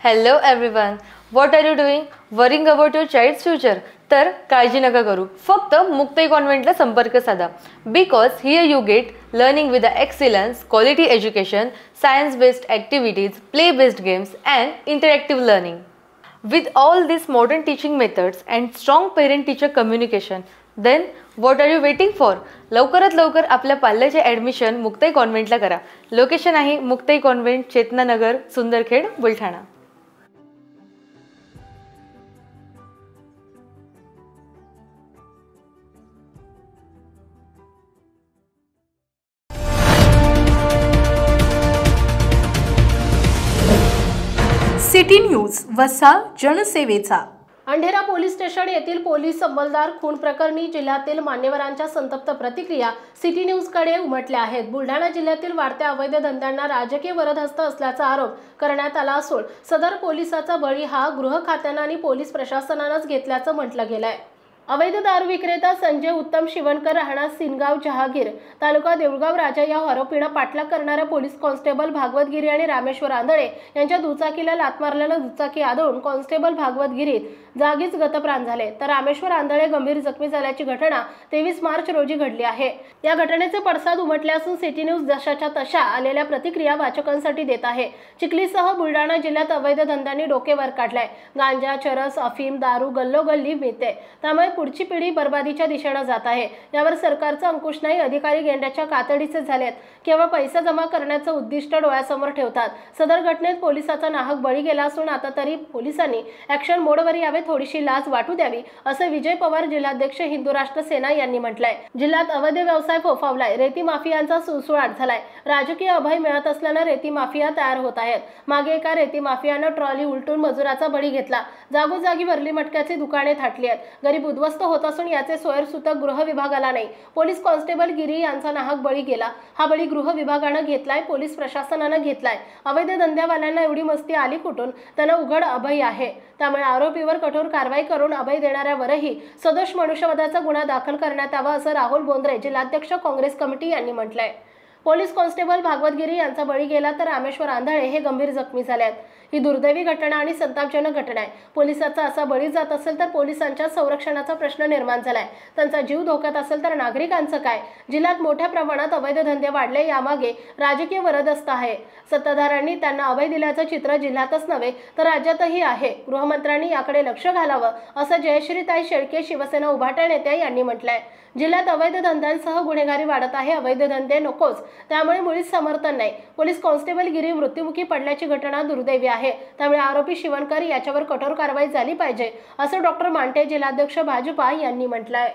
Hello everyone. What are you doing? Worrying about your child's future? तर काळजी नका करू. फक्त मुक्ताई कॉन्व्हेंटला संपर्क साधा. Because here you get learning with the excellence, quality education, science-based activities, play-based games and interactive learning. With all these modern teaching methods and strong parent-teacher communication, then what are you waiting for? लवकरात लवकर आपल्या पाल्याचे admission Muktai कॉन्व्हेंटला करा. Location आहे Muktai convent, Chetananagar, Sundarkhed, Buldhana. City news वसा जनसेवेचा. अंधेरा police station येथील police अंमलदार खून प्रकरणी जिल्ह्यातील मान्यवरांच्या संतप्त प्रतिक्रिया सिटी न्यूजकडे उमटल्या आहेत. बुलढाणा जिल्ह्यातील वाढत्या अवैध धंद्यांना राजकीय वरदहस्त असल्याचा आरोप करण्यात आला असून सदर पोलिसाचा बळी हा गृह खात्याने आणि पोलीस प्रशासनानेच घेतल्याचं म्हटलं गेलंय. अवैध दारू विक्रेता संजय उत्तम शिवणकर राहणार सिनगाव जहागीर तालुका देऊळगाव राजा या आरोपीने पाठलाग करणाऱ्या पोलीस कॉन्स्टेबल भागवत गिरी आणि रामेश्वर आंधळे यांच्या दुचाकीला लाथ मारलेला दुचाकी आदळून कॉन्स्टेबल भागवत गिरी जागीच गतप्राण झाले, तर रामेश्वर आंधळे गंभीर जखमी झाल्याची घटना 23 मार्च रोजी घडली आहे. या घटनेचे पडसाद उमटले असून सिटी न्यूज जशाच्या तशा आलेल्या प्रतिक्रिया वाचकांसाठी देत आहे. चिखलीसह बुलढाणा जिल्ह्यात अवैध धंद्यांनी डोके वर काढलाय. गांजा, चरस, अफीम, दारू गल्लोगल्ली मिळते, त्यामुळे पुढची पिढी बर्बादीच्या दिशेने जात आहे. यावर सरकारचा अंकुश नाही. अधिकारी गेंड्याच्या कातडीचे झालेत. केवळ पैसा जमा करण्याचं उद्दिष्ट डोळ्यासमोर ठेवतात. सदर घटनेत पोलिसाचा नाहक बळी गेला असून आता तरी पोलिसांनी ॲक्शन मोडवर यावे, थोडीशी लाज वाटू द्यावी, असं विजय पवार जिल्हाध्यक्ष हिंदू राष्ट्र सेना यांनी म्हटलंय. जिल्ह्यात अवैध व्यवसाय फोफावलाय. रेती माफियांचा सुळसुळाट झालाय. राजकीय अभय मिळत असल्याने रेती माफिया तयार होत आहेत. मागे एका रेती माफियानं ट्रॉली उलटून मजुराचा बळी घेतला. जागोजागी भरली मटक्याची दुकाने थाटली आहेत. गरीब उद्ध्वस्त होत असून याचे सोयरसूतक गृह विभागाला नाही. पोलीस कॉन्स्टेबल गिरी यांचा नाहक बळी गेला. हा बळी गृह विभागाने घेतलाय, पोलीस प्रशासनाने घेतलाय. अवैध धंद्यावाल्यांना एवढी मस्ती आली कुठून? त्यांना उघड अभय आहे. त्यामुळे आरोपीवर कठोर कारवाई करून अभय देणाऱ्यावरही सदोष मनुष्यवधाचा गुन्हा दाखल करण्यात यावा, असं राहुल बोंद्रे जिल्हाध्यक्ष काँग्रेस कमिटी यांनी म्हटलंय. पोलीस कॉन्स्टेबल भागवत गिरी यांचा बळी गेला, तर रामेश्वर आंधळे हे गंभीर जखमी झालेत. ही दुर्दैवी घटना आणि संतापजनक घटना आहे. पोलिसाचा असा बळी जात असेल तर पोलिसांच्या संरक्षणाचा प्रश्न निर्माण झालाय. त्यांचा जीव धोक्यात असेल तर नागरिकांचं काय? जिल्ह्यात मोठ्या प्रमाणात अवैध धंदे वाढले, यामागे राजकीय वरदहस्त आहे. सत्ताधाऱ्यांनी त्यांना अभय दिल्याचं चित्र जिल्ह्यातच नव्हे तर राज्यातही आहे. गृहमंत्र्यांनी याकडे लक्ष घालावं, असं जयश्रीताई शेळके शिवसेना उभाटा नेत्या यांनी म्हटलंय. जिल्ह्यात अवैध धंद्यांसह गुन्हेगारी वाढत आहे. अवैध धंदे नकोच, त्यामुळे मुळीच समर्थन नाही. पोलीस कॉन्स्टेबल गिरी मृत्युमुखी पडल्याची घटना दुर्दैवी आहे. त्यामुळे आरोपी शिवणकर याच्यावर कठोर कारवाई झाली पाहिजे, असं डॉक्टर मांटे जिल्हाध्यक्ष भाजपा यांनी म्हटलंय.